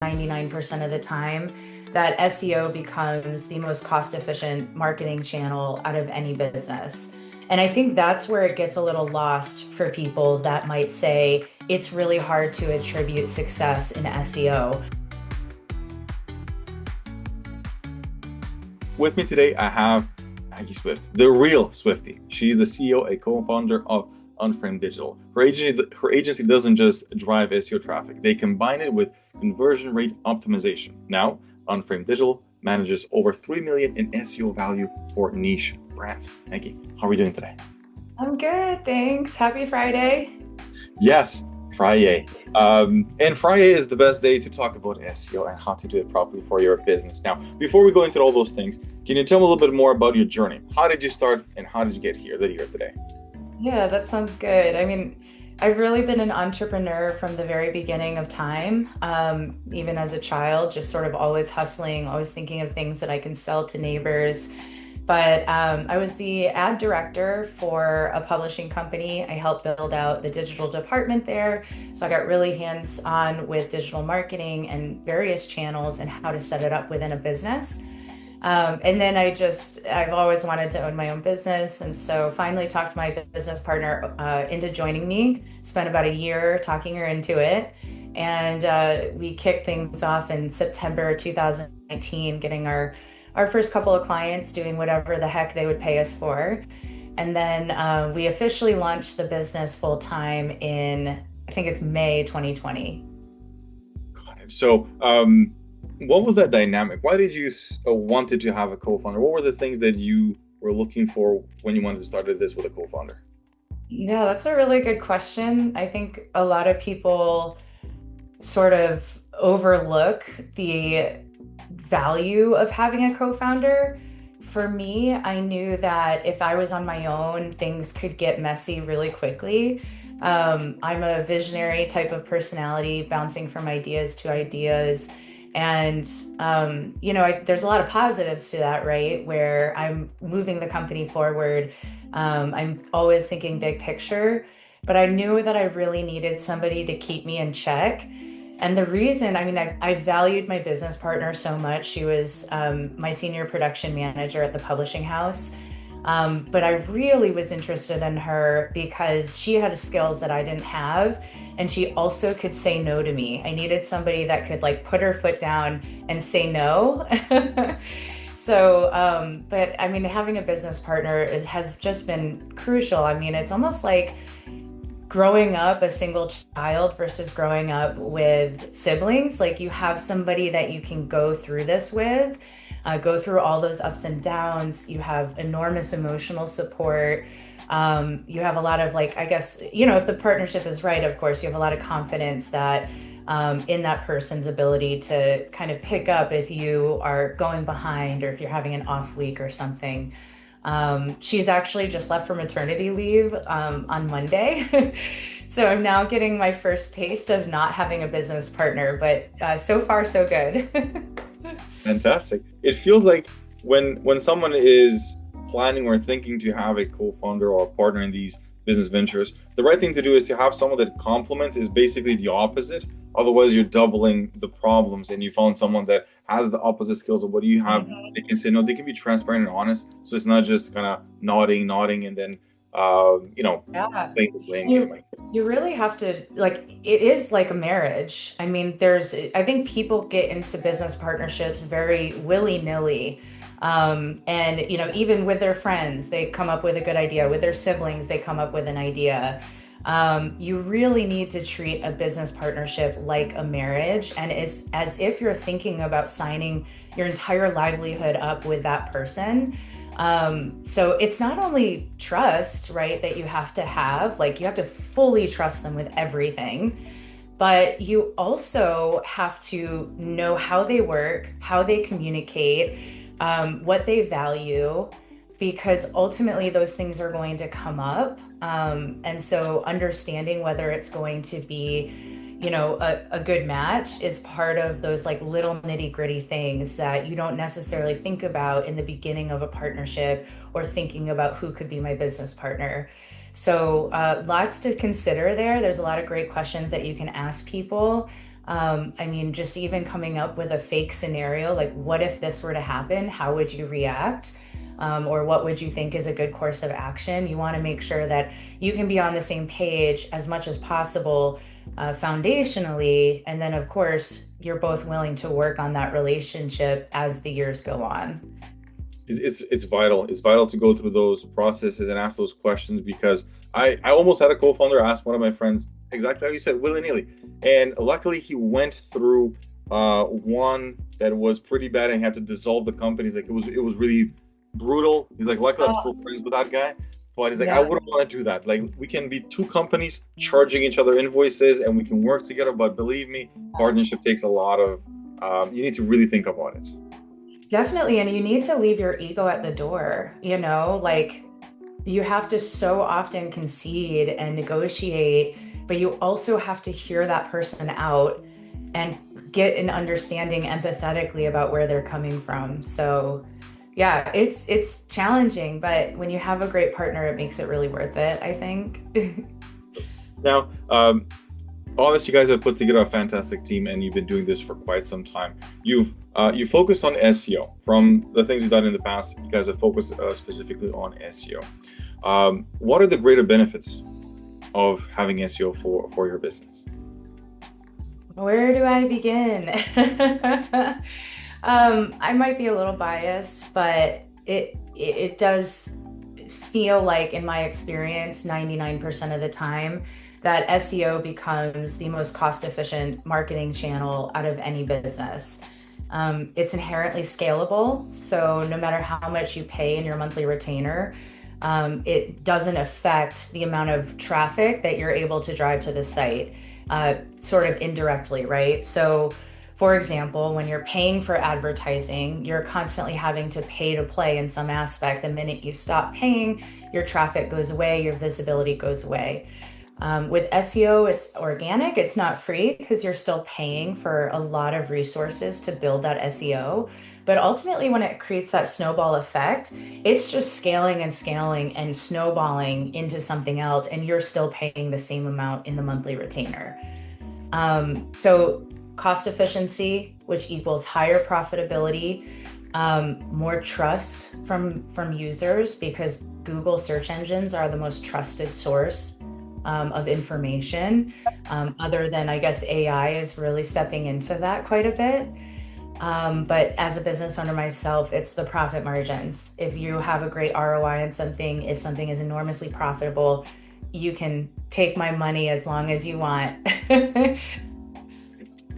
99% of the time, that SEO becomes the most cost-efficient marketing channel out of any business. And I think that's where it gets a little lost for people that might say it's really hard to attribute success in SEO. With me today, I have Maggie Swift, the real Swiftie. She's the CEO and co-founder of Unframed Digital. Her agency doesn't just drive SEO traffic. They combine it with conversion rate optimization. Now, Unframed Digital manages over 3 million in SEO value for niche brands. Maggie, how are we doing today? I'm good, thanks. Happy Friday. Yes, Friday. And Friday is the best day to talk about SEO and how to do it properly for your business. Now, before we go into all those things, can you tell me a little bit more about your journey? How did you start and how did you get here that you're today? Yeah, that sounds good. I mean, I've really been an entrepreneur from the very beginning of time. Even as a child, just sort of always hustling, always thinking of things that I can sell to neighbors. But I was the ad director for a publishing company. I helped build out the digital department there. So I got really hands-on with digital marketing and various channels and how to set it up within a business. And then I've always wanted to own my own business. And so finally talked my business partner into joining me, spent about a year talking her into it. And we kicked things off in September 2019, getting our first couple of clients doing whatever the heck they would pay us for. And then we officially launched the business full time in, I think it's May 2020. Got it. So what was that dynamic? Why did you wanted to have a co-founder? What were the things that you were looking for when you wanted to start this with a co-founder? Yeah, that's a really good question. I think a lot of people sort of overlook the value of having a co-founder. For me, I knew that if I was on my own, things could get messy really quickly. I'm a visionary type of personality, bouncing from ideas to ideas. And, there's a lot of positives to that, right? Where I'm moving the company forward. I'm always thinking big picture, but I knew that I really needed somebody to keep me in check. And the reason, I valued my business partner so much. She was my senior production manager at the publishing house. But I really was interested in her because she had skills that I didn't have. And she also could say no to me. I needed somebody that could put her foot down and say no. So, having a business partner has just been crucial. It's almost like growing up a single child versus growing up with siblings. Like, you have somebody that you can go through this with, go through all those ups and downs. You have enormous emotional support. You have a lot of if the partnership is right, of course, you have a lot of confidence that in that person's ability to kind of pick up if you are going behind or if you're having an off week or something. She's actually just left for maternity leave on Monday. So I'm now getting my first taste of not having a business partner, but so far so good. Fantastic. It feels like when someone is planning or thinking to have a co-founder or a partner in these business ventures, the right thing to do is to have someone that complements is basically the opposite. Otherwise, you're doubling the problems, and you found someone that has the opposite skills of what you have. Mm-hmm. They can say no, they can be transparent and honest. So it's not just kind of nodding, and then, playing the blame game. You really have to, it is like a marriage. I think people get into business partnerships very willy-nilly. Even with their friends, they come up with a good idea. With their siblings, they come up with an idea. You really need to treat a business partnership like a marriage, and it's as if you're thinking about signing your entire livelihood up with that person. So it's not only trust, right, that you have to have, you have to fully trust them with everything, but you also have to know how they work, how they communicate, what they value, because ultimately those things are going to come up. And so understanding whether it's going to be, a good match is part of those little nitty gritty things that you don't necessarily think about in the beginning of a partnership or thinking about who could be my business partner. So lots to consider there. There's a lot of great questions that you can ask people. I mean, just even coming up with a fake scenario, like what if this were to happen? How would you react? Or what would you think is a good course of action? You want to make sure that you can be on the same page as much as possible foundationally. And then, of course, you're both willing to work on that relationship as the years go on. It's vital. It's vital to go through those processes and ask those questions, because I almost had a co-founder ask one of my friends exactly how you said, willy-nilly. And luckily he went through one that was pretty bad and he had to dissolve the company. He's like, it was really brutal. He's like, luckily I'm still friends with that guy. But he's like, I wouldn't want to do that. Like, we can be two companies charging each other invoices and we can work together. But believe me, partnership takes a lot of, you need to really think about it. Definitely. And you need to leave your ego at the door, like you have to so often concede and negotiate, but you also have to hear that person out and get an understanding empathetically about where they're coming from. So yeah, it's challenging, but when you have a great partner, it makes it really worth it, I think. Now, obviously, you guys have put together a fantastic team, and you've been doing this for quite some time. You focused on SEO. From the things you've done in the past, you guys have focused specifically on SEO. What are the greater benefits of having SEO for your business? Where do I begin? I might be a little biased, but it does feel like, in my experience, 99% of the time, that SEO becomes the most cost-efficient marketing channel out of any business. It's inherently scalable, so no matter how much you pay in your monthly retainer, it doesn't affect the amount of traffic that you're able to drive to the site, sort of indirectly, right? So, for example, when you're paying for advertising, you're constantly having to pay to play in some aspect. The minute you stop paying, your traffic goes away, your visibility goes away. With SEO, it's organic. It's not free because you're still paying for a lot of resources to build that SEO. But ultimately, when it creates that snowball effect, it's just scaling and scaling and snowballing into something else, and you're still paying the same amount in the monthly retainer. So cost efficiency, which equals higher profitability, more trust from users, because Google search engines are the most trusted source of information, other than, I guess, AI is really stepping into that quite a bit. But as a business owner myself, it's the profit margins. If you have a great ROI on something, if something is enormously profitable, you can take my money as long as you want.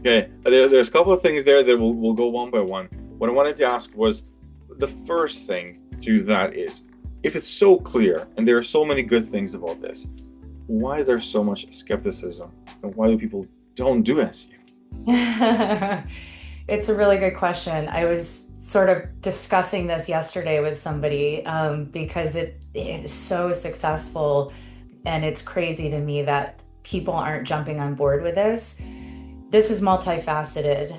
Okay, there's a couple of things there that we'll go one by one. What I wanted to ask was, the first thing to that is, if it's so clear and there are so many good things about this, why is there so much skepticism, and why do people don't do SEO? It's a really good question. I was sort of discussing this yesterday with somebody, because it is so successful, and it's crazy to me that people aren't jumping on board with this. This is multifaceted,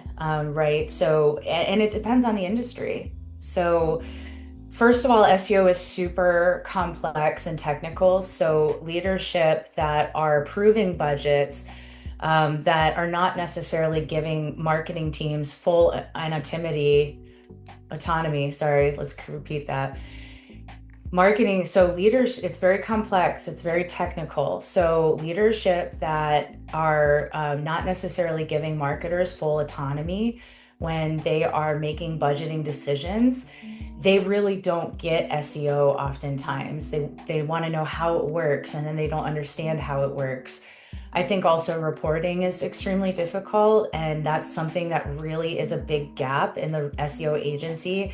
right? So, and it depends on the industry. So, first of all, SEO is super complex and technical. So leadership that are approving budgets, that are not necessarily giving marketing teams full autonomy. Sorry, let's repeat that. Marketing, so leaders, it's very complex, it's very technical. So leadership that are not necessarily giving marketers full autonomy when they are making budgeting decisions, they really don't get SEO oftentimes. They want to know how it works, and then they don't understand how it works. I think also reporting is extremely difficult, and that's something that really is a big gap in the SEO agency.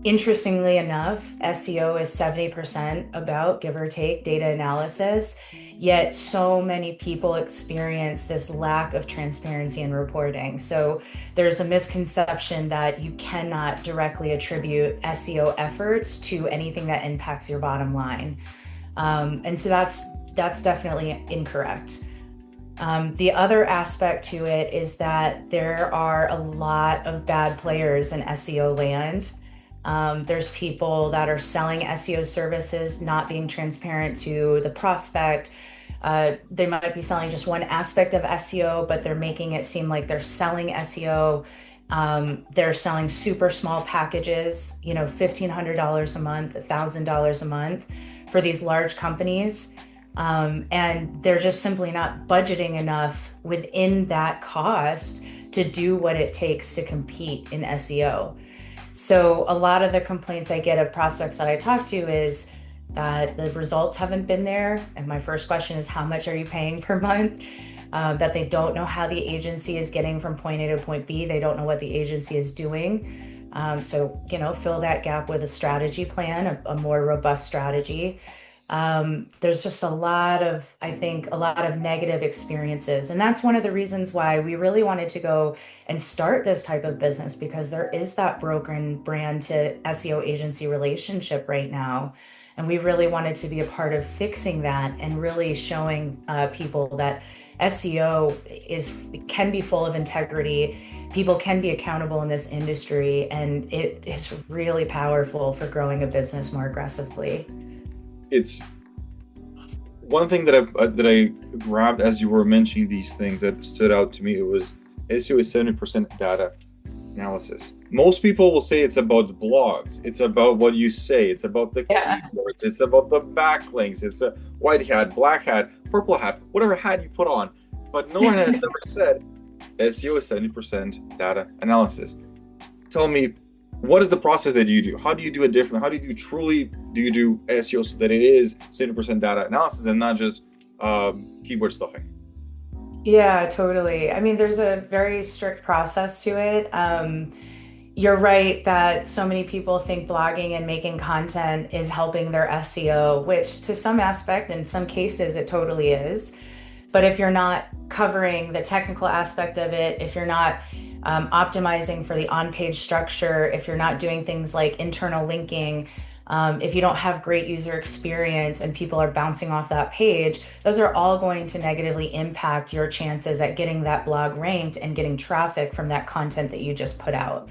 Interestingly enough, SEO is 70% about, give or take, data analysis, yet so many people experience this lack of transparency in reporting. So there's a misconception that you cannot directly attribute SEO efforts to anything that impacts your bottom line. And so that's definitely incorrect. The other aspect to it is that there are a lot of bad players in SEO land. There's people that are selling SEO services, not being transparent to the prospect. They might be selling just one aspect of SEO, but they're making it seem like they're selling SEO. They're selling super small packages, $1,500 a month, $1,000 a month for these large companies. And they're just simply not budgeting enough within that cost to do what it takes to compete in SEO. So a lot of the complaints I get of prospects that I talk to is that the results haven't been there. And my first question is, how much are you paying per month? That they don't know how the agency is getting from point A to point B. They don't know what the agency is doing. So, fill that gap with a strategy plan, a more robust strategy. There's just I think, a lot of negative experiences. And that's one of the reasons why we really wanted to go and start this type of business, because there is that broken brand to SEO agency relationship right now. And we really wanted to be a part of fixing that and really showing people that SEO can be full of integrity. People can be accountable in this industry, and it is really powerful for growing a business more aggressively. It's one thing that I grabbed as you were mentioning these things that stood out to me. It was SEO is 70% data analysis. Most people will say it's about the blogs, it's about what you say, it's about the keywords, it's about the backlinks, it's a white hat, black hat, purple hat, whatever hat you put on. But no one has ever said SEO is 70% data analysis. Tell me, what is the process that you do? How do you do it differently? How do you do SEO so that it is 70% data analysis and not just keyword stuffing? Yeah, totally. I mean, there's a very strict process to it. You're right that so many people think blogging and making content is helping their SEO, which to some aspect, in some cases, it totally is. But if you're not covering the technical aspect of it, if you're not optimizing for the on-page structure, if you're not doing things like internal linking, if you don't have great user experience and people are bouncing off that page, those are all going to negatively impact your chances at getting that blog ranked and getting traffic from that content that you just put out.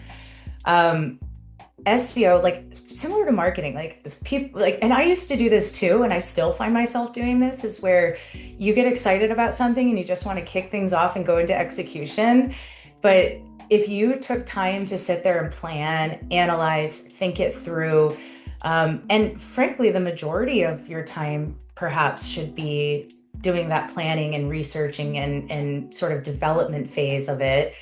SEO, like similar to marketing, like people and I used to do this too, and I still find myself doing this, is where you get excited about something and you just want to kick things off and go into execution. But if you took time to sit there and plan, analyze, think it through, and frankly, the majority of your time perhaps should be doing that planning and researching and sort of development phase of it.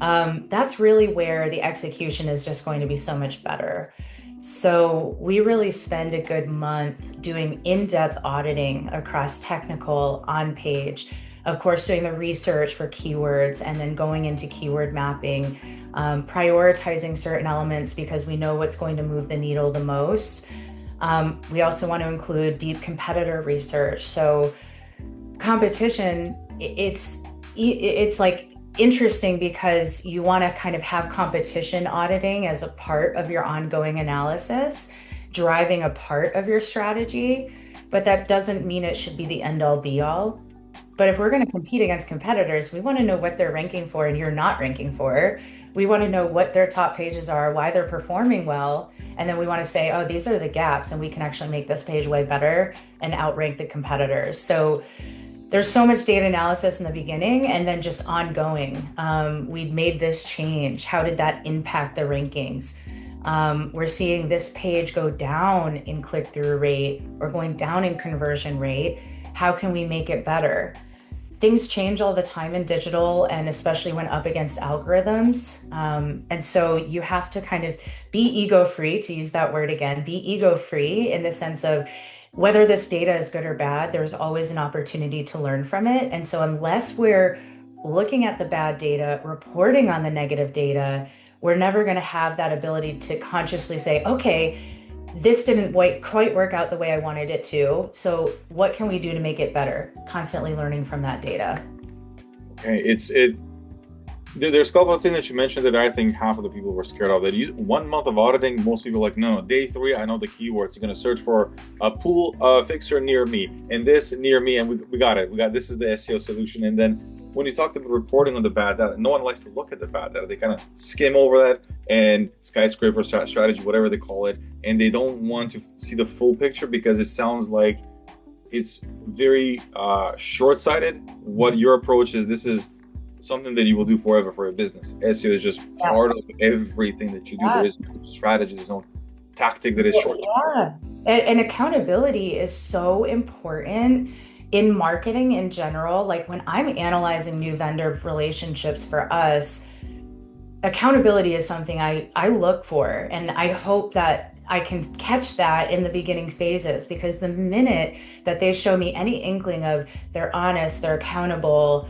That's really where the execution is just going to be so much better. So we really spend a good month doing in-depth auditing across technical, on-page, of course, doing the research for keywords and then going into keyword mapping, prioritizing certain elements because we know what's going to move the needle the most. We also want to include deep competitor research. So competition, it's like interesting because you want to kind of have competition auditing as a part of your ongoing analysis, driving a part of your strategy, but that doesn't mean it should be the end all be all. But if we're going to compete against competitors, we want to know what they're ranking for and you're not ranking for. We want to know what their top pages are, why they're performing well. And then we want to say, oh, these are the gaps and we can actually make this page way better and outrank the competitors. So there's so much data analysis in the beginning and then just ongoing. We've made this change. How did that impact the rankings? We're seeing this page go down in click-through rate or going down in conversion rate. How can we make it better? Things change all the time in digital, and especially when up against algorithms. And so you have to kind of be ego-free, to use that word again, be ego-free in the sense of whether this data is good or bad, there's always an opportunity to learn from it. And so unless we're looking at the bad data, reporting on the negative data, we're never going to have that ability to consciously say, okay, this didn't quite work out the way I wanted it to. So what can we do to make it better? Constantly learning from that data. Okay, there's a couple of things that you mentioned that I think half of the people were scared of. That 1 month of auditing, most people are like, no, day 3, I know the keywords. You're going to search for a pool fixer near me and this near me, and we got it. This is the SEO solution. And then when you talk about reporting on the bad data, no one likes to look at the bad data. They kind of skim over that and skyscraper strategy, whatever they call it, and they don't want to see the full picture because it sounds like it's very short-sighted. What your approach is, this is something that you will do forever for a business. SEO is just part of everything that you do. There is no strategy, there's no tactic that is short. Yeah. And accountability is so important in marketing in general. Like when I'm analyzing new vendor relationships for us, accountability is something I look for. And I hope that I can catch that in the beginning phases, because the minute that they show me any inkling of they're honest, they're accountable,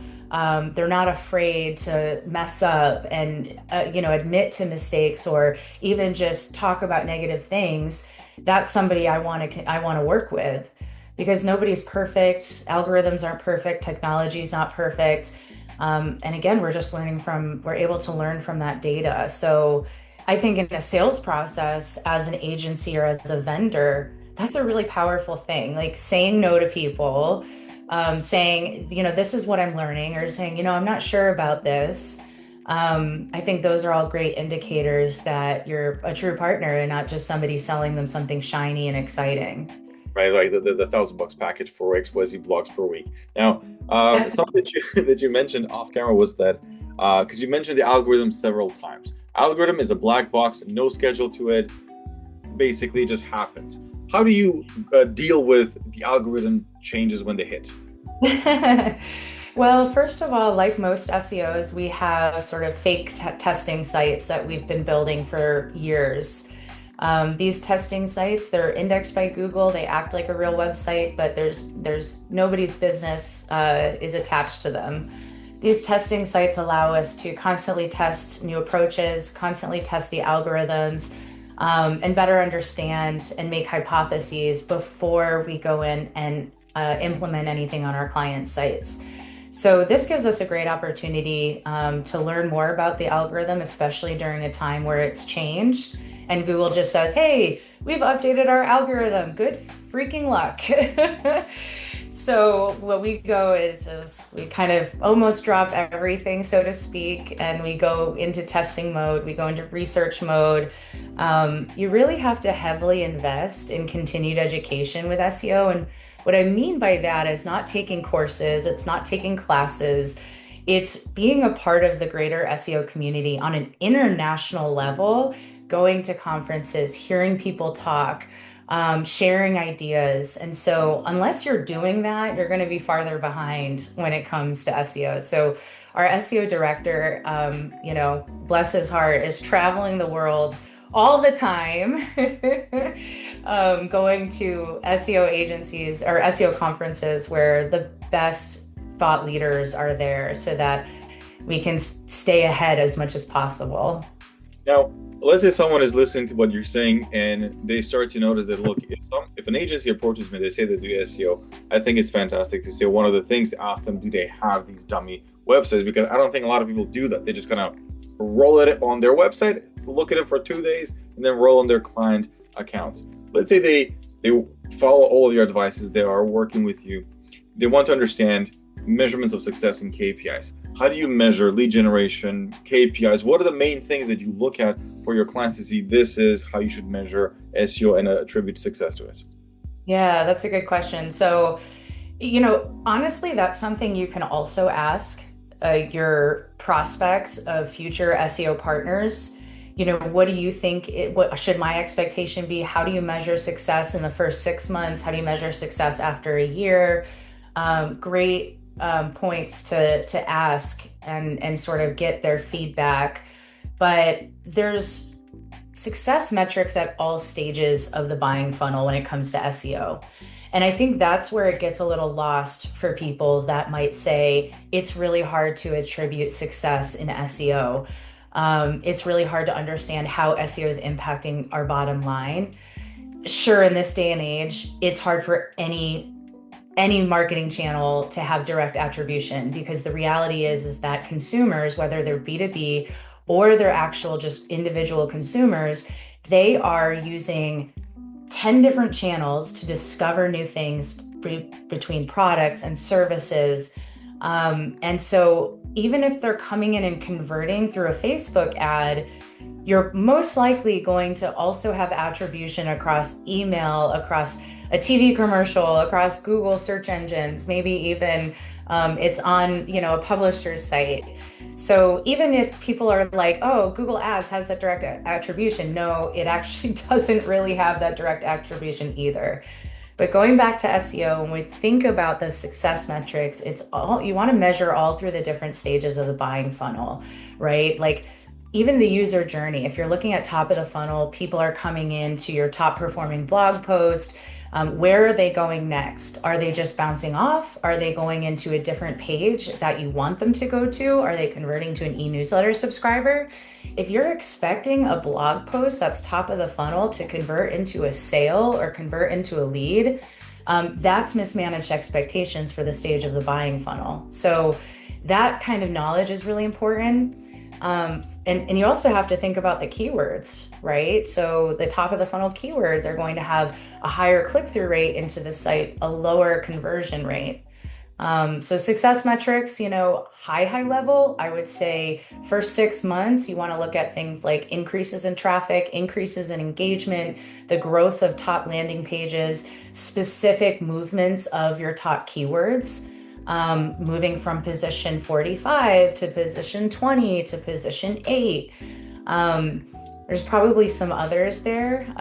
they're not afraid to mess up and admit to mistakes or even just talk about negative things, that's somebody I want to work with, because nobody's perfect, algorithms aren't perfect, technology's not perfect. And again, we're able to learn from that data. So I think in a sales process, as an agency or as a vendor, that's a really powerful thing. Like saying no to people, saying, this is what I'm learning, or saying, I'm not sure about this. I think those are all great indicators that you're a true partner and not just somebody selling them something shiny and exciting. Right, like the $1,000 package for XYZ blogs per week. Now, something that you mentioned off camera was that because you mentioned the algorithm several times. Algorithm is a black box, no schedule to it. Basically, it just happens. How do you deal with the algorithm changes when they hit? Well, first of all, like most SEOs, we have sort of fake testing sites that we've been building for years. These testing sites, they're indexed by Google. They act like a real website, but there's nobody's business is attached to them. These testing sites allow us to constantly test new approaches, constantly test the algorithms, and better understand and make hypotheses before we go in and implement anything on our clients' sites. So this gives us a great opportunity to learn more about the algorithm, especially during a time where it's changed. And Google just says, hey, we've updated our algorithm. Good freaking luck. So what we go is we kind of almost drop everything, so to speak, and we go into testing mode. We go into research mode. You really have to heavily invest in continued education with SEO. And what I mean by that is not taking courses. It's not taking classes. It's being a part of the greater SEO community on an international level, going to conferences, hearing people talk, sharing ideas. And so unless you're doing that, you're going to be farther behind when it comes to SEO. So our SEO director, bless his heart, is traveling the world all the time, going to SEO agencies or SEO conferences where the best thought leaders are there so that we can stay ahead as much as possible. Now, let's say someone is listening to what you're saying and they start to notice that, look, if an agency approaches me, they say they do SEO, I think it's fantastic to say one of the things to ask them, do they have these dummy websites? Because I don't think a lot of people do that. They're just going to roll it on their website, look at it for 2 days, and then roll on their client accounts. Let's say they follow all of your advices, they are working with you, they want to understand measurements of success and KPIs. How do you measure lead generation, KPIs? What are the main things that you look at for your clients to see this is how you should measure SEO and attribute success to it? Yeah, that's a good question. So, honestly, that's something you can also ask your prospects of future SEO partners. What do you think? What should my expectation be? How do you measure success in the first 6 months? How do you measure success after a year? Great points to ask and sort of get their feedback. But there's success metrics at all stages of the buying funnel when it comes to SEO. And I think that's where it gets a little lost for people that might say it's really hard to attribute success in SEO. It's really hard to understand how SEO is impacting our bottom line. Sure, in this day and age, it's hard for any marketing channel to have direct attribution, because the reality is that consumers, whether they're B2B or they're actual just individual consumers, they are using 10 different channels to discover new things between products and services. And so even if they're coming in and converting through a Facebook ad, you're most likely going to also have attribution across email, across a TV commercial across Google search engines, maybe even it's on, a publisher's site. So even if people are like, oh, Google Ads has that direct attribution, no, it actually doesn't really have that direct attribution either. But going back to SEO, when we think about the success metrics, it's all you want to measure all through the different stages of the buying funnel, right? Like even the user journey. If you're looking at top of the funnel, people are coming into your top performing blog post. Where are they going next? Are they just bouncing off? Are they going into a different page that you want them to go to? Are they converting to an e-newsletter subscriber? If you're expecting a blog post that's top of the funnel to convert into a sale or convert into a lead, that's mismanaged expectations for the stage of the buying funnel. So that kind of knowledge is really important. And you also have to think about the keywords, right? So the top of the funnel keywords are going to have a higher click-through rate into the site, a lower conversion rate. So success metrics, high level, I would say first 6 months, you want to look at things like increases in traffic, increases in engagement, the growth of top landing pages, specific movements of your top keywords. Moving from position 45 to position 20 to position 8. There's probably some others there,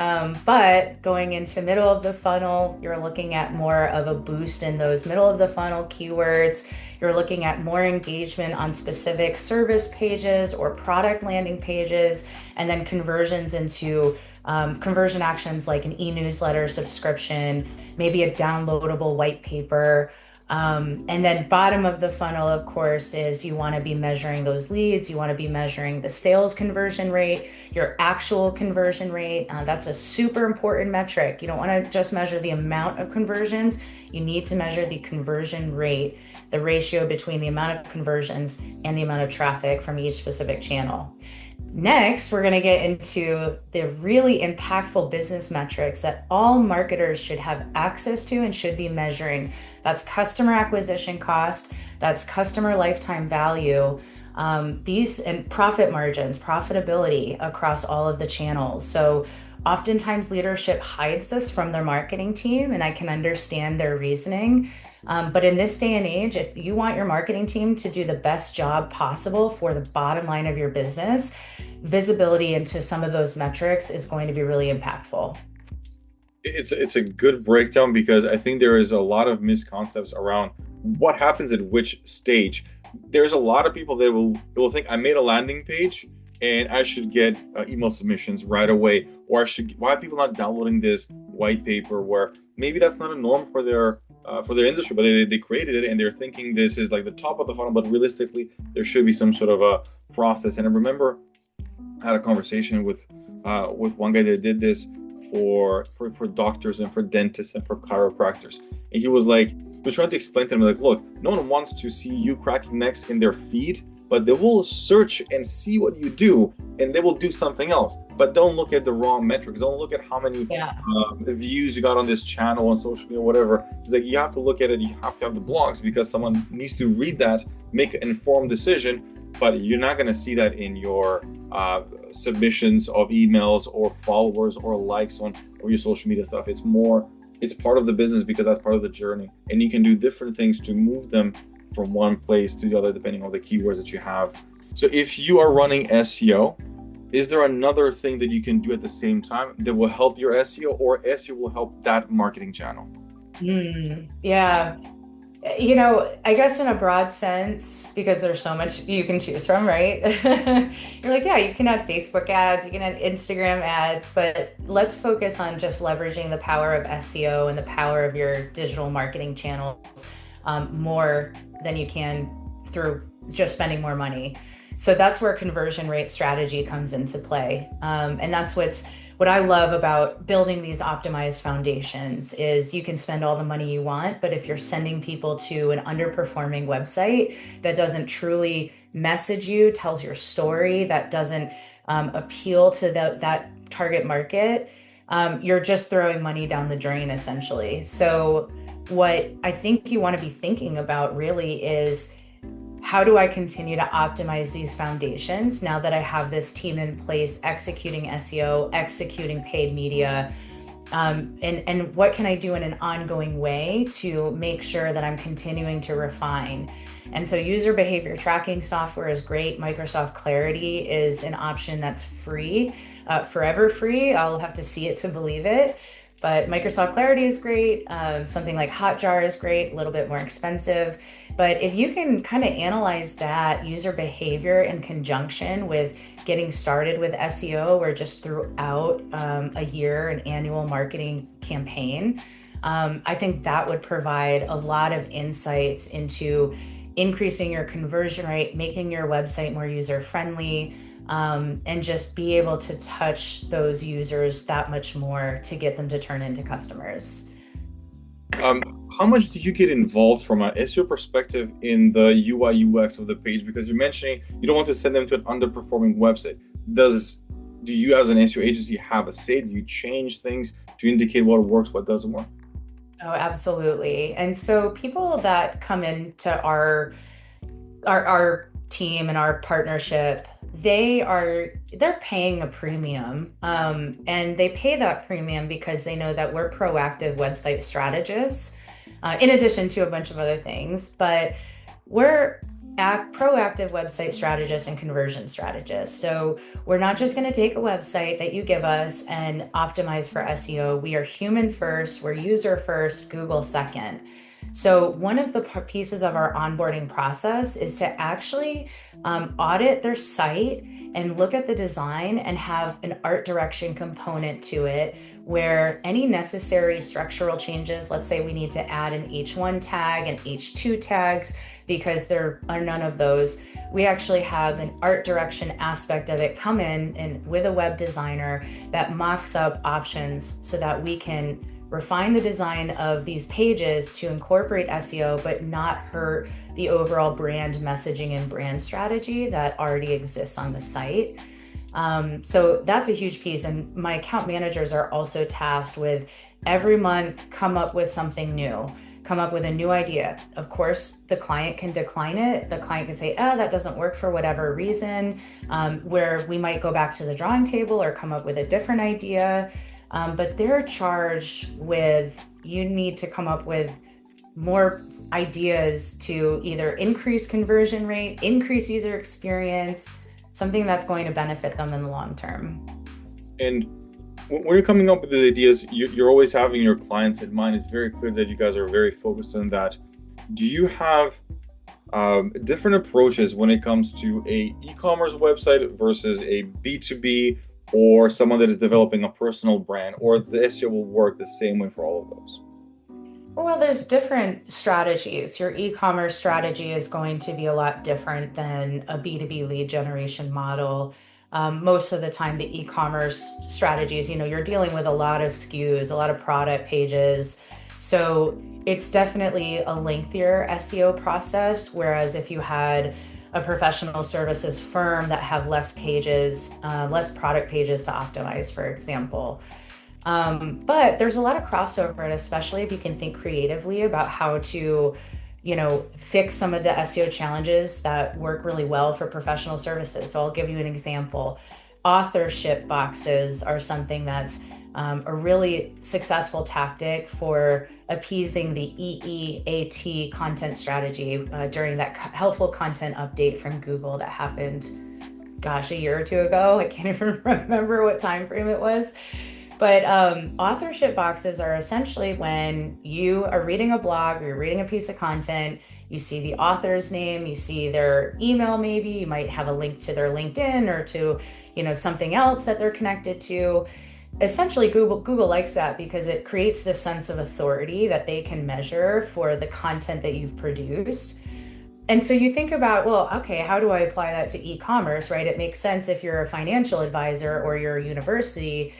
but going into middle of the funnel, you're looking at more of a boost in those middle of the funnel keywords. You're looking at more engagement on specific service pages or product landing pages, and then conversions into conversion actions like an e-newsletter subscription, maybe a downloadable white paper. And then bottom of the funnel, of course, is you want to be measuring those leads. You want to be measuring the sales conversion rate, your actual conversion rate. That's a super important metric. You don't want to just measure the amount of conversions. You need to measure the conversion rate, the ratio between the amount of conversions and the amount of traffic from each specific channel. Next, we're going to get into the really impactful business metrics that all marketers should have access to and should be measuring. That's customer acquisition cost, that's customer lifetime value, these and profit margins, profitability across all of the channels. So oftentimes leadership hides this from their marketing team, and I can understand their reasoning. But in this day and age, if you want your marketing team to do the best job possible for the bottom line of your business, visibility into some of those metrics is going to be really impactful. It's a good breakdown because I think there is a lot of misconceptions around what happens at which stage. There's a lot of people that will think I made a landing page and I should get email submissions right away, or why are people not downloading this white paper where maybe that's not a norm for their industry, but they created it and they're thinking this is like the top of the funnel, but realistically there should be some sort of a process. And I remember I had a conversation with one guy that did this for doctors and for dentists and for chiropractors, and he was trying to explain to them look, no one wants to see you cracking necks in their feed, but they will search and see what you do and they will do something else. But don't look at the wrong metrics. Don't look at how many views you got on this channel on social media, whatever. It's like you have to look at it. You have to have the blogs because someone needs to read that, make an informed decision. But you're not going to see that in your submissions of emails or followers or likes on or your social media stuff. It's part of the business because that's part of the journey. And you can do different things to move them from one place to the other, depending on the keywords that you have. So if you are running SEO, is there another thing that you can do at the same time that will help your SEO, or SEO will help that marketing channel? Yeah. I guess in a broad sense, because there's so much you can choose from, right? You're like, yeah, you can add Facebook ads, you can add Instagram ads, but let's focus on just leveraging the power of SEO and the power of your digital marketing channels more than you can through just spending more money. So that's where conversion rate strategy comes into play. And that's what I love about building these optimized foundations is you can spend all the money you want, but if you're sending people to an underperforming website that doesn't truly message you, tells your story, that doesn't appeal to that target market, you're just throwing money down the drain essentially. So what I think you want to be thinking about really is, how do I continue to optimize these foundations now that I have this team in place executing SEO, executing paid media, And what can I do in an ongoing way to make sure that I'm continuing to refine. And so user behavior tracking software is great. Microsoft Clarity is an option that's free, forever free. I'll have to see it to believe it. But Microsoft Clarity is great. Something like Hotjar is great, a little bit more expensive. But if you can kind of analyze that user behavior in conjunction with getting started with SEO or just throughout a year, an annual marketing campaign, I think that would provide a lot of insights into increasing your conversion rate, making your website more user-friendly, and just be able to touch those users that much more to get them to turn into customers. How much do you get involved from an SEO perspective in the UI UX of the page? Because you're mentioning you don't want to send them to an underperforming website. Do you as an SEO agency have a say? Do you change things to indicate what works, what doesn't work? Oh, absolutely. And so people that come into our team and our partnership, they're paying a premium, and they pay that premium because they know that we're proactive website strategists, in addition to a bunch of other things. But we're proactive website strategists and conversion strategists. So we're not just going to take a website that you give us and optimize for SEO. We are human first, we're user first, Google second. So one of the pieces of our onboarding process is to actually audit their site and look at the design and have an art direction component to it, where any necessary structural changes, let's say we need to add an H1 tag and H2 tags, because there are none of those, we actually have an art direction aspect of it come in and with a web designer that mocks up options so that we can refine the design of these pages to incorporate SEO, but not hurt the overall brand messaging and brand strategy that already exists on the site. So that's a huge piece. And my account managers are also tasked with every month come up with something new, come up with a new idea. Of course, the client can decline it. The client can say, oh, that doesn't work for whatever reason, where we might go back to the drawing table or come up with a different idea. But they're charged with, you need to come up with more ideas to either increase conversion rate, increase user experience, something that's going to benefit them in the long term. And when you're coming up with these ideas, you're always having your clients in mind. It's very clear that you guys are very focused on that. Do you have different approaches when it comes to a e-commerce website versus a B2B, or someone that is developing a personal brand, or the SEO will work the same way for all of those? Well, there's different strategies. Your e-commerce strategy is going to be a lot different than a B2B lead generation model. Most of the time, the e-commerce strategies, you're dealing with a lot of SKUs, a lot of product pages. So it's definitely a lengthier SEO process. Whereas if you had a professional services firm that have less pages, less product pages to optimize, for example. But there's a lot of crossover, and especially if you can think creatively about how to, fix some of the SEO challenges that work really well for professional services. So I'll give you an example. Authorship boxes are something that's a really successful tactic for appeasing the EEAT content strategy during that helpful content update from Google that happened, a year or two ago. I can't even remember what time frame it was. But authorship boxes are essentially when you are reading a blog or you're reading a piece of content, you see the author's name, you see their email, maybe you might have a link to their LinkedIn or to, something else that they're connected to. Essentially, Google likes that because it creates this sense of authority that they can measure for the content that you've produced. And so you think about, well, okay, how do I apply that to e-commerce, right? It makes sense if you're a financial advisor or you're a university.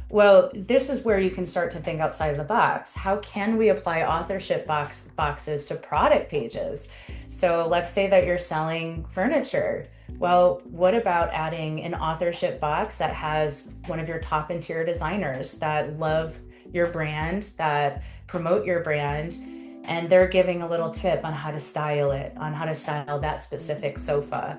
Well, this is where you can start to think outside of the box. How can we apply authorship boxes to product pages? So let's say that you're selling furniture. Well, what about adding an authorship box that has one of your top interior designers that love your brand, that promote your brand, and they're giving a little tip on how to style it, on how to style that specific sofa?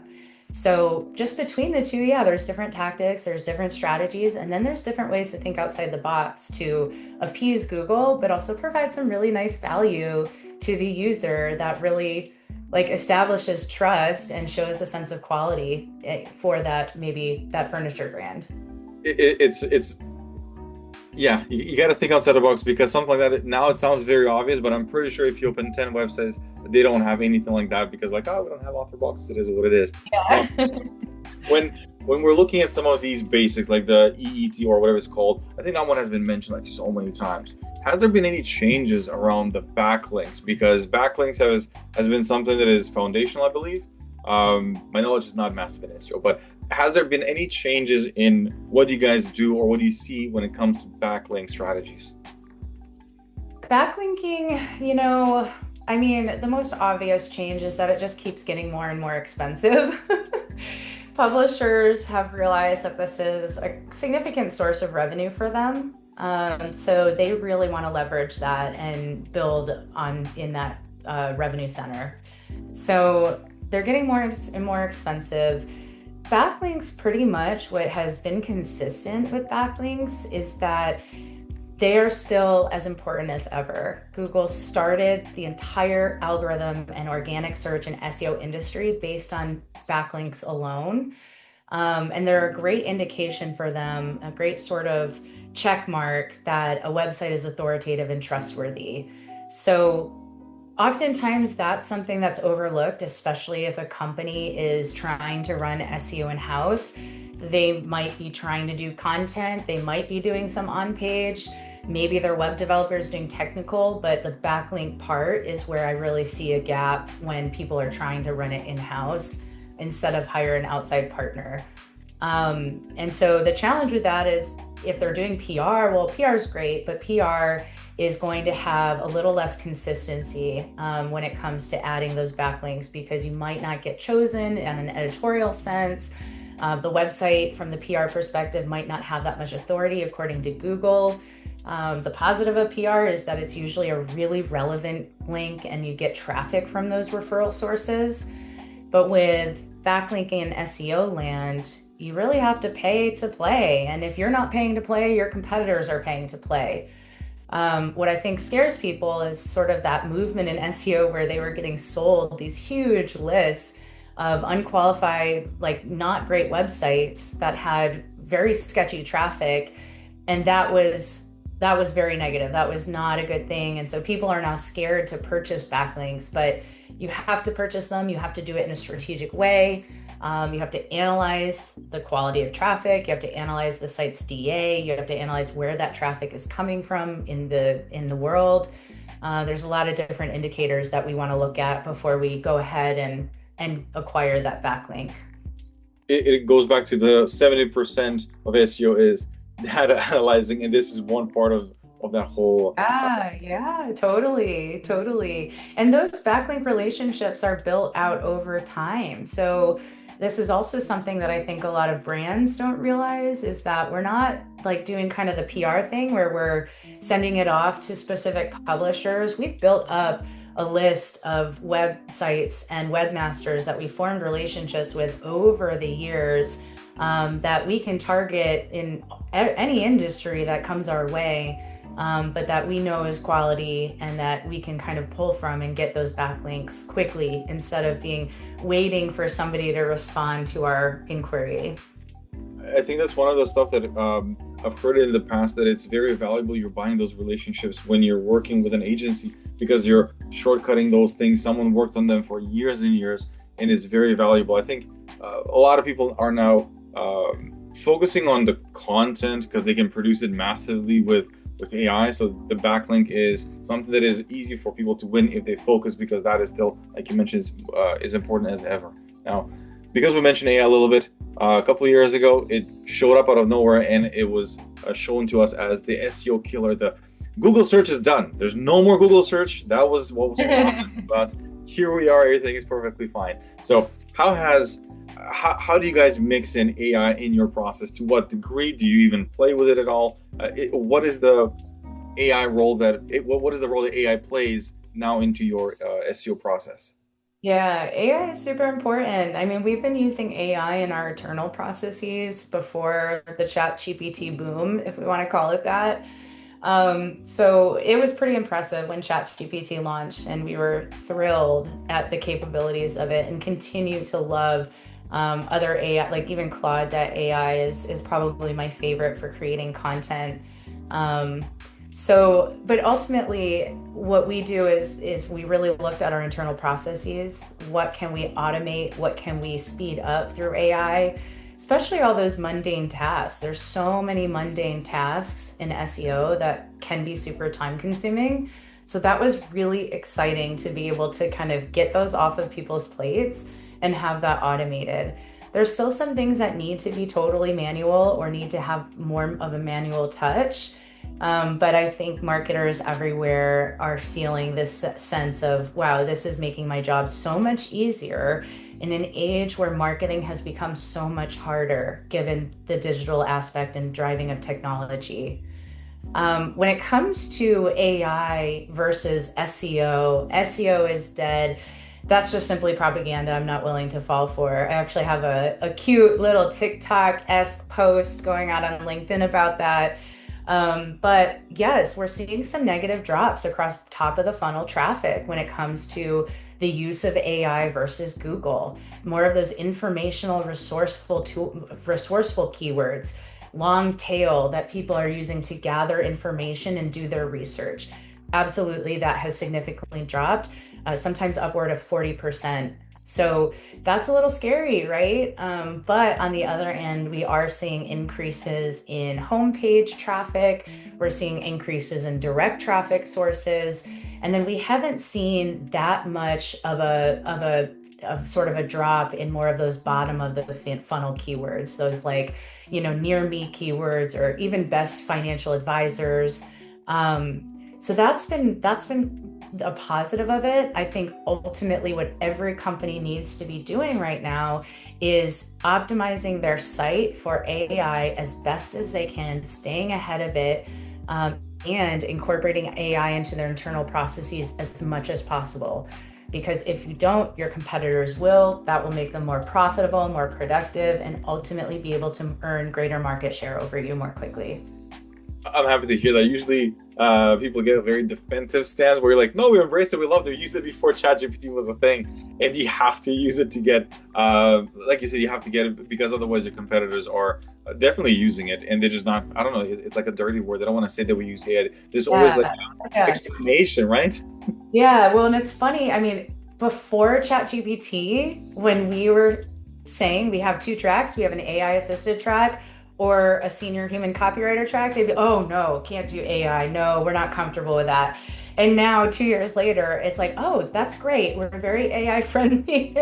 So just between the two, yeah, there's different tactics, there's different strategies, and then there's different ways to think outside the box to appease Google, but also provide some really nice value to the user that really like establishes trust and shows a sense of quality for that, maybe that furniture brand. It's yeah, you got to think outside the box, because something like that now it sounds very obvious, but I'm pretty sure if you open 10 websites, they don't have anything like that, because like, oh, we don't have author boxes. It is what it is. Yeah. when when we're looking at some of these basics like the EET or whatever it's called, I think that one has been mentioned like so many times. Has there been any changes around the backlinks? Because backlinks has been something that is foundational, I believe. My knowledge is not massive in SEO, but has there been any changes in what you guys do or what do you see when it comes to backlink strategies? Backlinking, I mean, the most obvious change is that it just keeps getting more and more expensive. Publishers have realized that this is a significant source of revenue for them. So they really want to leverage that and build on in that revenue center. So they're getting more and more expensive. Backlinks, pretty much what has been consistent with backlinks is that they are still as important as ever. Google started the entire algorithm and organic search and SEO industry based on backlinks alone. And they're a great indication for them, a great sort of check mark that a website is authoritative and trustworthy. So oftentimes that's something that's overlooked, especially if a company is trying to run SEO in-house. They might be trying to do content, they might be doing some on-page, maybe their web developers doing technical, but the backlink part is where I really see a gap when people are trying to run it in-house instead of hire an outside partner. And so the challenge with that is if they're doing PR, well, PR is great, but PR is going to have a little less consistency when it comes to adding those backlinks, because you might not get chosen in an editorial sense. The website from the PR perspective might not have that much authority according to Google. The positive of PR is that it's usually a really relevant link and you get traffic from those referral sources. But with backlinking in SEO land, you really have to pay to play. And if you're not paying to play, your competitors are paying to play. What I think scares people is sort of that movement in SEO where they were getting sold these huge lists of unqualified, like not great websites that had very sketchy traffic. And that was very negative. That was not a good thing. And so people are now scared to purchase backlinks, but you have to purchase them. You have to do it in a strategic way. You have to analyze the quality of traffic. You have to analyze the site's DA. You have to analyze where that traffic is coming from in the world. There's a lot of different indicators that we want to look at before we go ahead and acquire that backlink. It goes back to the 70% of SEO is data analyzing, and this is one part of that whole. Yeah, totally. And those backlink relationships are built out over time. So this is also something that I think a lot of brands don't realize, is that we're not like doing kind of the PR thing where we're sending it off to specific publishers. We've built up a list of websites and webmasters that we formed relationships with over the years, that we can target in any industry that comes our way, but that we know is quality and that we can kind of pull from and get those backlinks quickly instead of waiting for somebody to respond to our inquiry. I think that's one of the stuff that I've heard in the past, that it's very valuable. You're buying those relationships when you're working with an agency, because you're shortcutting those things. Someone worked on them for years and years, and it's very valuable. I think a lot of people are now focusing on the content because they can produce it massively with AI. So the backlink is something that is easy for people to win if they focus, because that is still, like you mentioned, is important as ever. Now, because we mentioned AI a little bit, a couple of years ago, it showed up out of nowhere, and it was shown to us as the SEO killer. The Google search is done. There's no more Google search. That was what was going to us. Here we are. Everything is perfectly fine. So how do you guys mix in AI in your process? To what degree do you even play with it at all? What is the AI role what is the role that AI plays now into your SEO process? Yeah, AI is super important. I mean, we've been using AI in our internal processes before the chat GPT boom, if we want to call it that. So it was pretty impressive when ChatGPT launched, and we were thrilled at the capabilities of it and continue to love other AI, like even Claude AI is probably my favorite for creating content. Um, but ultimately, what we do is we really looked at our internal processes. What can we automate? What can we speed up through AI? Especially all those mundane tasks. There's so many mundane tasks in SEO that can be super time consuming. So that was really exciting to be able to kind of get those off of people's plates and have that automated. There's still some things that need to be totally manual or need to have more of a manual touch. But I think marketers everywhere are feeling this sense of, wow, this is making my job so much easier in an age where marketing has become so much harder given the digital aspect and driving of technology. When it comes to AI versus SEO, SEO is dead. That's just simply propaganda I'm not willing to fall for. I actually have a cute little TikTok-esque post going out on LinkedIn about that. But yes, we're seeing some negative drops across top of the funnel traffic when it comes to the use of AI versus Google. More of those informational, resourceful keywords, long tail that people are using to gather information and do their research. Absolutely, that has significantly dropped, sometimes upward of 40%. So that's a little scary, right? But on the other end, we are seeing increases in homepage traffic. We're seeing increases in direct traffic sources. And then we haven't seen that much of sort of a drop in more of those bottom of the funnel keywords, those like, near me keywords or even best financial advisors. So that's been a positive of it. I think ultimately what every company needs to be doing right now is optimizing their site for AI as best as they can, staying ahead of it, and incorporating AI into their internal processes as much as possible. Because if you don't, your competitors will. That will make them more profitable, more productive, and ultimately be able to earn greater market share over you more quickly. I'm happy to hear that. Usually, people get a very defensive stance where you're like, no, we embraced it, we loved it, we used it before ChatGPT was a thing, and you have to use it to get, like you said, you have to get it because otherwise your competitors are definitely using it, and they're just not. I don't know. It's like a dirty word. They don't want to say that we use AI. There's always like Yeah. Yeah. explanation, right? Yeah. Well, and it's funny. I mean, before ChatGPT, when we were saying we have two tracks, we have an AI assisted track or a senior human copywriter track, they'd be, oh no, can't do AI. No, we're not comfortable with that. And now, 2 years later, it's like, oh, that's great. We're very AI friendly.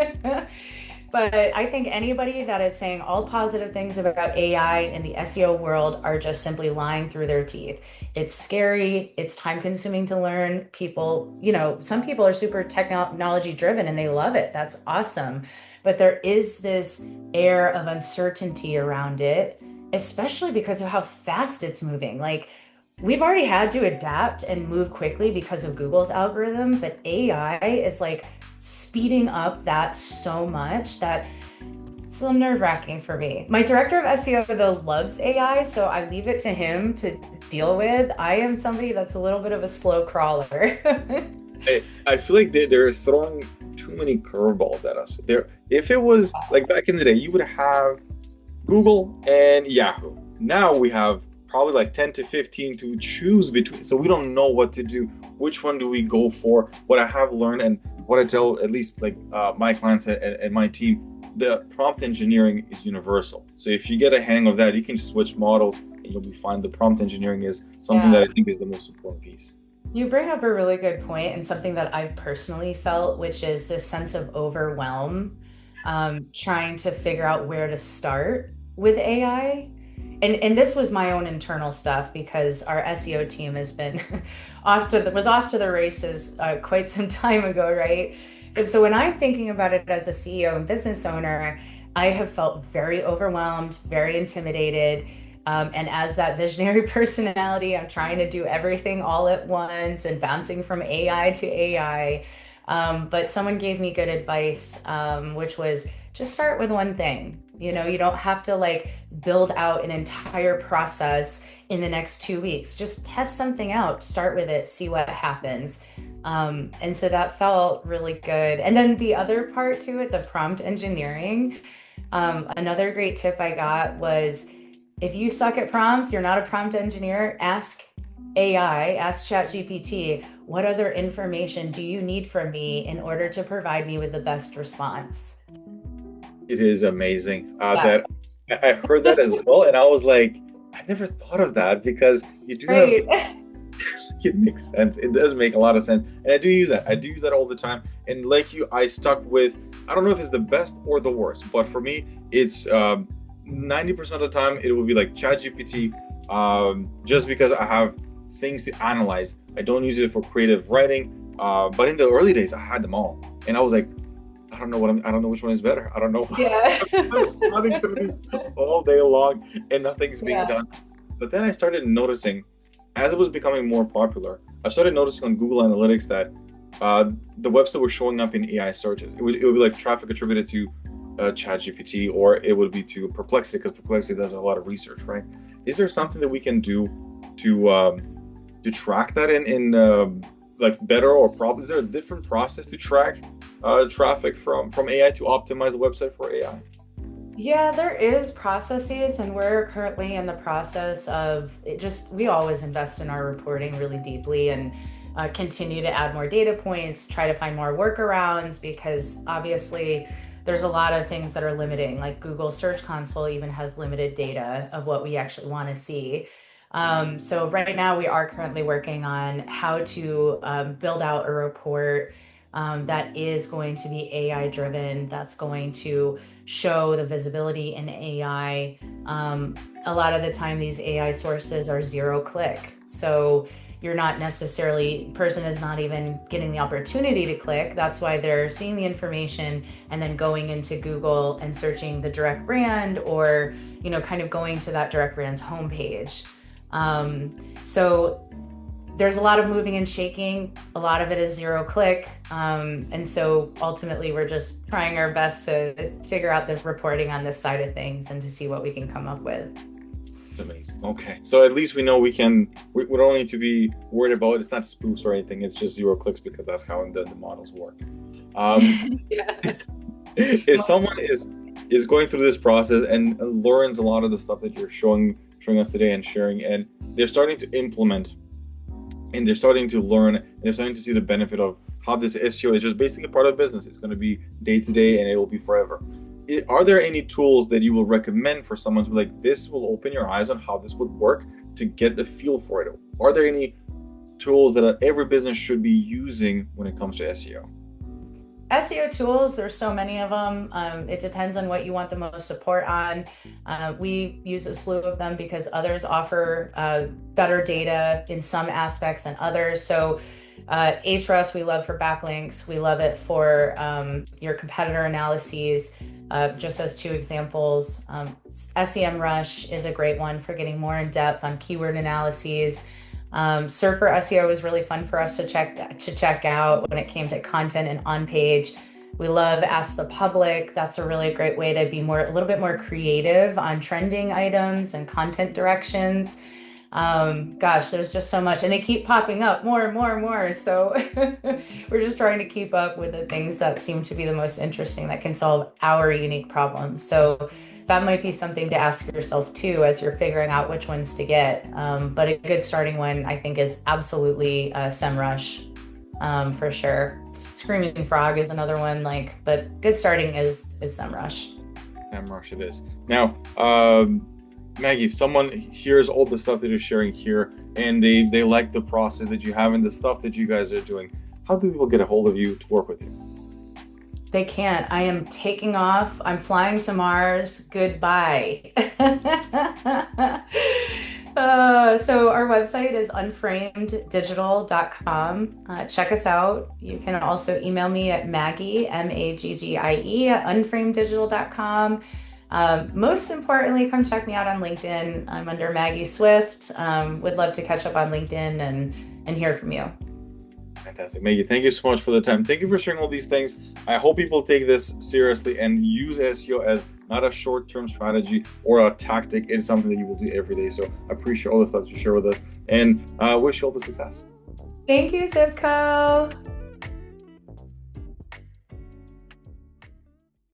But I think anybody that is saying all positive things about AI in the SEO world are just simply lying through their teeth. It's scary, it's time consuming to learn. People, some people are super technology driven and they love it. That's awesome. But there is this air of uncertainty around it, especially because of how fast it's moving. Like, we've already had to adapt and move quickly because of Google's algorithm, but AI is like speeding up that so much that it's a little nerve-wracking for me. My director of SEO though loves AI, so I leave it to him to deal with. I am somebody that's a little bit of a slow crawler. I feel like they're throwing too many curveballs at us. If it was like back in the day, you would have Google and Yahoo. Now we have probably like 10 to 15 to choose between. So we don't know what to do. Which one do we go for? What I have learned and what I tell at least like my clients and my team, the prompt engineering is universal. So if you get a hang of that, you can switch models and you'll be fine. The prompt engineering is something Yeah. that I think is the most important piece. You bring up a really good point and something that I've personally felt, which is this sense of overwhelm, trying to figure out where to start with AI. And this was my own internal stuff because our SEO team has been off to the races quite some time ago, right? And so when I'm thinking about it as a CEO and business owner, I have felt very overwhelmed, very intimidated. And as that visionary personality, I'm trying to do everything all at once and bouncing from AI to AI. But someone gave me good advice, which was just start with one thing. You know, you don't have to like build out an entire process in the next 2 weeks. Just test something out, start with it, see what happens. And so that felt really good. And then the other part to it, the prompt engineering, another great tip I got was if you suck at prompts, you're not a prompt engineer, ask AI, ask ChatGPT, what other information do you need from me in order to provide me with the best response? It is amazing Yeah. that I heard that as well, and I was like, I never thought of that because you do have. Right. It makes sense. It does make a lot of sense, and I do use that. I do use that all the time. And like you, I stuck with. I don't know if it's the best or the worst, but for me, it's 90% of the time it will be like ChatGPT, just because I have things to analyze. I don't use it for creative writing, but in the early days, I had them all, and I was like, I don't know I don't know which one is better. I don't know. Yeah. I was running through this all day long, and nothing's being Yeah. done. But then I started noticing, as it was becoming more popular, I started noticing on Google Analytics that the website was showing up in AI searches. It would be like traffic attributed to ChatGPT, or it would be to Perplexity, because Perplexity does a lot of research, right? Is there something that we can do to track that in like better, or probably is there a different process to track traffic from AI to optimize the website for AI? Yeah, there is processes, and we're currently in the process of we always invest in our reporting really deeply and continue to add more data points, try to find more workarounds, because obviously there's a lot of things that are limiting, like Google Search Console even has limited data of what we actually want to see. So right now we are currently working on how to build out a report that is going to be AI driven, that's going to show the visibility in AI. A lot of the time, these AI sources are zero click. So you're not necessarily, person is not even getting the opportunity to click. That's why they're seeing the information and then going into Google and searching the direct brand, or, you know, kind of going to that direct brand's homepage. So there's a lot of moving and shaking. A lot of it is zero click. And so ultimately we're just trying our best to figure out the reporting on this side of things and to see what we can come up with. It's amazing. Okay. So at least we know we don't need to be worried about it. It's not spoofs or anything. It's just zero clicks, because that's how the models work. Yeah. If someone is going through this process and learns a lot of the stuff that you're showing us today and sharing, and they're starting to implement, and they're starting to learn, and they're starting to see the benefit of how this SEO is just basically part of business. It's going to be day to day, and it will be forever. Are there any tools that you will recommend for someone to be like, this will open your eyes on how this would work, to get the feel for it? Are there any tools that every business should be using when it comes to SEO? SEO tools, there's so many of them. It depends on what you want the most support on. We use a slew of them because others offer better data in some aspects than others. So Ahrefs, we love for backlinks. We love it for your competitor analyses. Just as two examples, Semrush is a great one for getting more in depth on keyword analyses. Surfer SEO was really fun for us to check out when it came to content and on page. We love Ask the Public. That's a really great way to be a little bit more creative on trending items and content directions. Gosh, there's just so much, and they keep popping up more and more and more. So we're just trying to keep up with the things that seem to be the most interesting that can solve our unique problems. So that might be something to ask yourself too, as you're figuring out which ones to get. But a good starting one, I think, is absolutely Semrush, for sure. Screaming Frog is another one, but good starting is Semrush. Semrush it is. Now, Maggie, if someone hears all the stuff that you're sharing here, and they like the process that you have and the stuff that you guys are doing, how do people get a hold of you to work with you? They can't. I am taking off. I'm flying to Mars. Goodbye. So our website is unframeddigital.com. Check us out. You can also email me at Maggie, Maggie, at unframeddigital.com. Most importantly, come check me out on LinkedIn. I'm under Maggie Swift. Would love to catch up on LinkedIn and hear from you. Fantastic. Maggie, thank you so much for the time. Thank you for sharing all these things. I hope people take this seriously and use SEO as not a short-term strategy or a tactic. It's something that you will do every day. So I appreciate all the stuff you share with us, and wish you all the success. Thank you, Zivko.